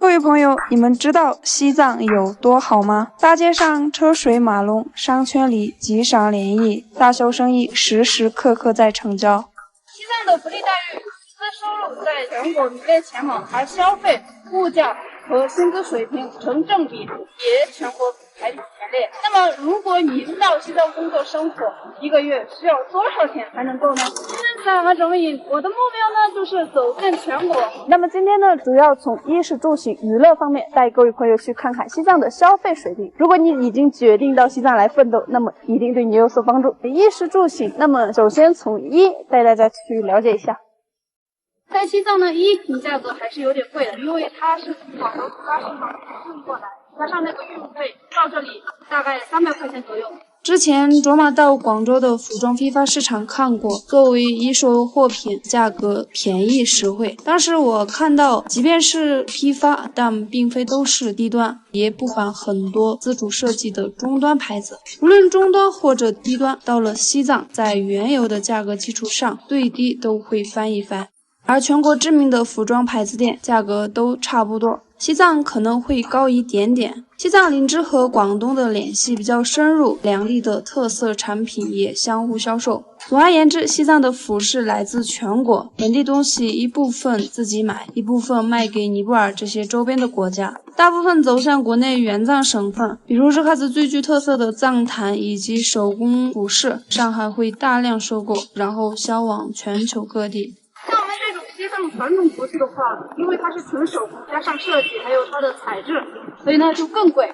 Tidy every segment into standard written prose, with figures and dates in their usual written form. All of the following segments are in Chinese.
各位朋友，你们知道西藏有多好吗？大街上车水马龙，商圈里急商联谊，大小生意时时刻刻在成交。西藏的福利待遇，薪资收入在全国名列前茅，而消费、物价和薪资水平成正比，也全国排名前列。那么，如果你到西藏工作生活，一个月需要多少钱才能够呢？三和整影，我的目标呢就是走遍全国。那么今天呢，主要从衣食住行娱乐方面带各位朋友去看看西藏的消费水平。如果你已经决定到西藏来奋斗，那么一定对你有所帮助。衣食住行，那么首先从衣带大家去了解一下。在西藏呢，衣品价格还是有点贵的，因为它是从广州出发市场运过来，加上那个运费，到这里大概300块钱左右。之前卓玛到广州的服装批发市场看过，作为一手货品，价格便宜实惠。当时我看到，即便是批发，但并非都是低端，也不乏很多自主设计的中端牌子。无论中端或者低端，到了西藏，在原有的价格基础上，最低都会翻一番。而全国知名的服装牌子店价格都差不多，西藏可能会高一点点。西藏林芝和广东的联系比较深入，两地的特色产品也相互销售。总而言之，西藏的服饰来自全国，本地东西一部分自己买，一部分卖给尼泊尔这些周边的国家，大部分走向国内原藏省份，比如日喀则最具特色的藏毯以及手工服饰，上海会大量收购，然后销往全球各地。像我们这种西藏传统服饰的话，因为它是纯手工，加上设计还有它的材质，所以呢就更贵。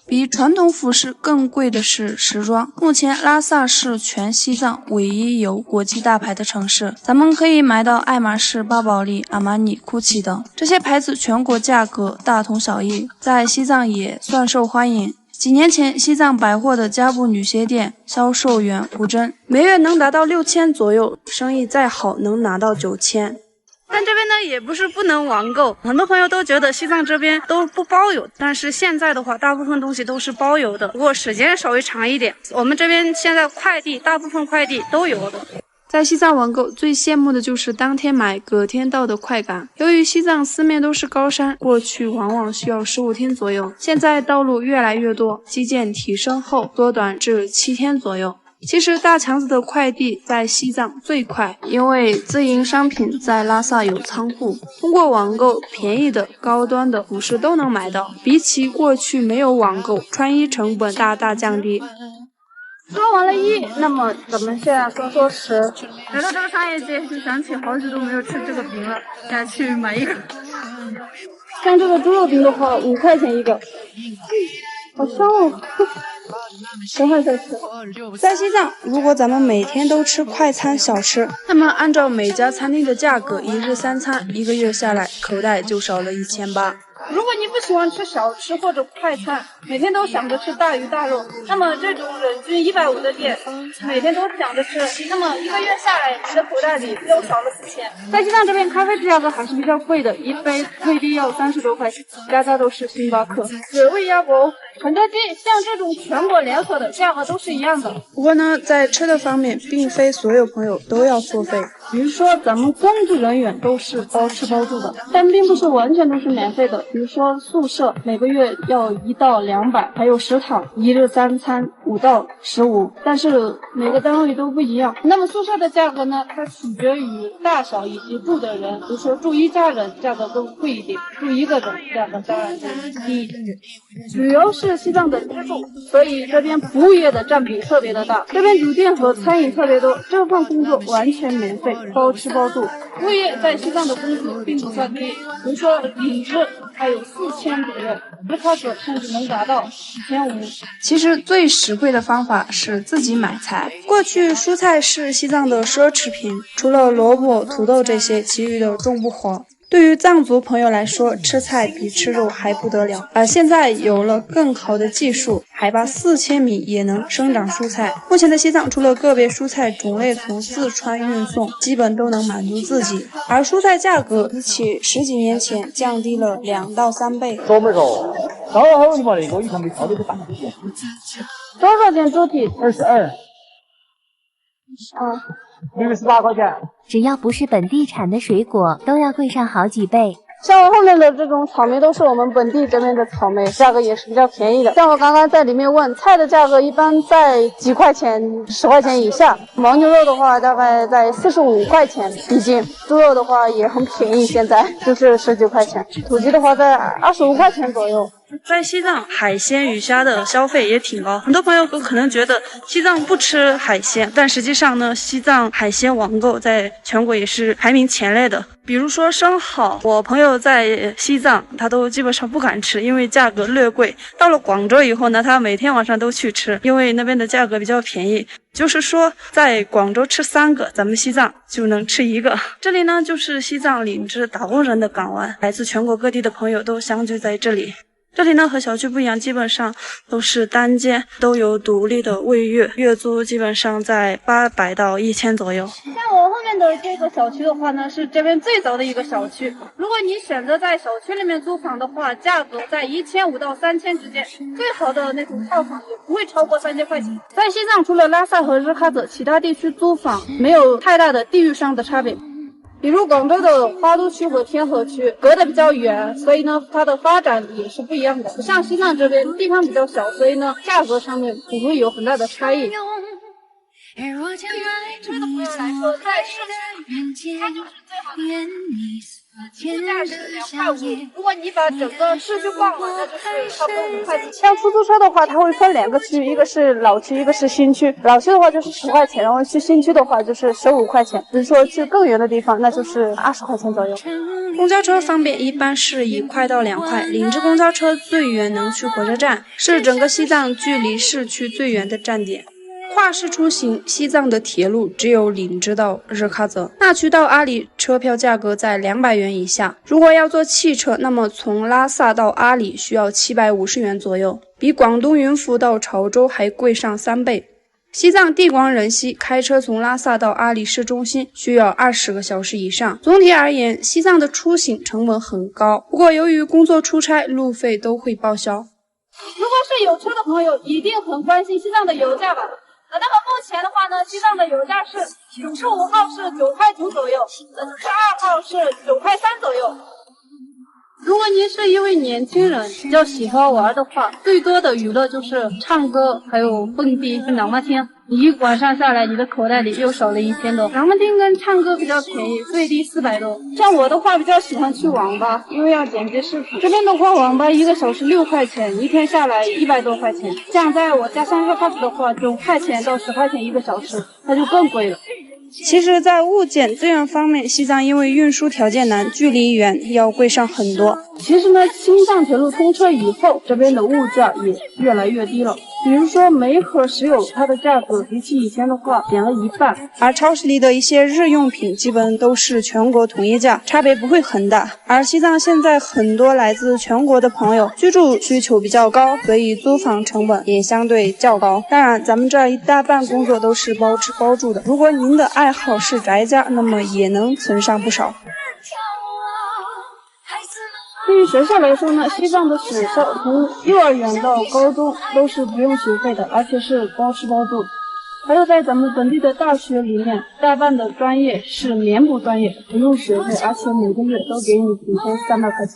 比传统服饰更贵的是时装。目前拉萨是全西藏唯一有国际大牌的城市，咱们可以买到爱马仕、巴宝莉、阿玛尼、GUCCI 等这些牌子，全国价格大同小异，在西藏也算受欢迎。几年前，西藏百货的家布女鞋店销售员吴真每月能达到6000左右，生意再好能拿到9000。但这边呢也不是不能网购，很多朋友都觉得西藏这边都不包邮，但是现在的话大部分东西都是包邮的，不过时间稍微长一点。我们这边现在大部分快递都有的。在西藏网购最羡慕的就是当天买隔天到的快感。由于西藏四面都是高山，过去往往需要15天左右，现在道路越来越多，基建提升后缩短至7天左右。其实大强子的快递在西藏最快，因为自营商品在拉萨有仓库，通过网购便宜的高端的服饰都能买到，比起过去没有网购，穿衣成本大大降低。说完了衣，那么咱们现在说食。来到这个商业街，就想起好久都没有吃这个饼了，该去买一个。像这个猪肉饼的话，5块钱一个，好香哦！等会再吃。在西藏，如果咱们每天都吃快餐小吃，那么按照每家餐厅的价格，一日3餐，1个月下来，口袋就少了1800。如果你不喜欢吃小吃或者快餐，每天都想着吃大鱼大肉，那么这种人均150的店，每天都想着吃，那么1个月下来，你的口袋里又少了4000。在西藏这边，咖啡价格还是比较贵的，一杯最低要30多块钱，家家都是星巴克。水味鸭脖、肯德基，像这种全国连锁的价格都是一样的。不过呢，在吃的方面，并非所有朋友都要作废。比如说，咱们公职人员都是包吃包住的，但并不是完全都是免费的。比如说宿舍每个月要1到200，还有食堂一日3餐5到15，但是每个单位都不一样。那么宿舍的价格呢，它取决于大小以及住的人。比如说住1家人，价格更贵一点；住1个人，价格当然就低一点。旅游是西藏的支柱，所以这边服务业的占比特别的大。这边酒店和餐饮特别多，这份工作完全免费，包吃包住。服务业在西藏的工资并不算低，比如说领日还有4000左右，日喀则甚至能达到1500。其实最实惠的方法是自己买菜。过去蔬菜是西藏的奢侈品，除了萝卜、土豆这些，其余的种不活。对于藏族朋友来说，吃菜比吃肉还不得了。而现在有了更好的技术，海拔4000米也能生长蔬菜。目前的西藏，除了个别蔬菜种类从四川运送，基本都能满足自己。而蔬菜价格比起10几年前降低了2到3倍。多少钱猪蹄？22。68块钱。只要不是本地产的水果，都要贵上好几倍。像我后面的这种草莓都是我们本地这边的草莓，价格也是比较便宜的。像我刚刚在里面问，菜的价格一般在几块钱、10块钱以下。牦牛肉的话，大概在45块钱一斤；猪肉的话也很便宜，现在就是10几块钱；土鸡的话在25块钱左右。在西藏，海鲜、鱼虾的消费也挺高。很多朋友可能觉得西藏不吃海鲜，但实际上呢，西藏海鲜网购在全国也是排名前列的。比如说生蚝，我朋友在西藏，他都基本上不敢吃，因为价格略贵。到了广州以后呢，他每天晚上都去吃，因为那边的价格比较便宜。就是说，在广州吃3个，咱们西藏就能吃1个。这里呢，就是西藏林芝打工人的港湾，来自全国各地的朋友都相聚在这里。这里呢和小区不一样，基本上都是单间，都有独立的卫浴，月租基本上在800到1000左右。像我后面的这个小区的话呢，是这边最早的一个小区。如果你选择在小区里面租房的话，价格在1500到3000之间，最好的那种套房也不会超过3000块钱。在西藏，除了拉萨和日喀则，其他地区租房没有太大的地域上的差别。比如广州的花都区和天河区隔得比较远，所以呢它的发展也是不一样的。不像西藏这边地方比较小，所以呢价格上面不会有很大的差异。对于车的朋友来说，在市区它就是最好的起价是2块5，如果你把整个市区逛完，那就是差不多5块钱。像出租车的话，它会分2个区，一个是老区，一个是新区。老区的话就是10块钱，然后去新区的话就是15块钱。比如说去更远的地方，那就是20块钱左右。公交车方面一般是1块到2块，林芝公交车最远能去火车站，是整个西藏距离市区最远的站点。跨市出行，西藏的铁路只有林芝到日喀则，那曲到阿里车票价格在200元以下。如果要坐汽车，那么从拉萨到阿里需要750元左右，比广东云浮到潮州还贵上3倍。西藏地广人稀，开车从拉萨到阿里市中心需要20个小时以上。总体而言，西藏的出行成本很高，不过由于工作出差，路费都会报销。如果是有车的朋友，一定很关心西藏的油价吧？那么目前的话呢，西藏的油价是95号是9块9左右，92号是9块3左右。如果您是一位年轻人，比较喜欢玩的话，最多的娱乐就是唱歌，还有蹦迪、喇嘛听。你一晚上下来，你的口袋里又少了1000多。喇嘛听跟唱歌比较便宜，最低400多。像我的话，比较喜欢去网吧，因为要剪辑视频。这边的话，网吧1个小时6块钱，一天下来100多块钱。像在我家乡日喀则的话，9块钱到10块钱1个小时，那就更贵了。其实在物件资源方面，西藏因为运输条件难，距离远，要贵上很多。其实呢，青藏铁路通车以后，这边的物价也越来越低了。比如说煤和石油，它的价格比起以前的话减了1半，而超市里的一些日用品基本都是全国统一价，差别不会很大。而西藏现在很多来自全国的朋友，居住需求比较高，所以租房成本也相对较高。当然，咱们这儿一大半工作都是包吃包住的。如果您的爱好是宅家，那么也能存上不少。对于学校来说呢，西藏的学校从幼儿园到高中都是不用学费的，而且是包吃包住。还有在咱们本地的大学里面，大半的专业是免补专业，不用学费，而且每个月都给你补贴300块钱。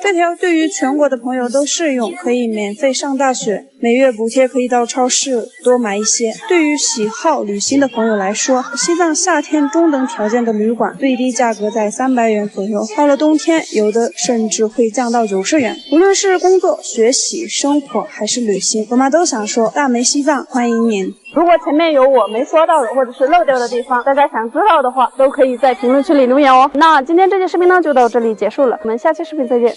这条对于全国的朋友都适用，可以免费上大学，每月补贴可以到超市多买一些。对于喜好旅行的朋友来说，西藏夏天中等条件的旅馆最低价格在300元左右，到了冬天有的甚至会降到90元。无论是工作、学习、生活还是旅行，我们都想说大梅西藏欢迎您。如果前面有我没说到的或者是漏掉的地方，大家想知道的话，都可以在评论区里留言哦。那今天这期视频呢就到这里结束了，我们下期视频再见。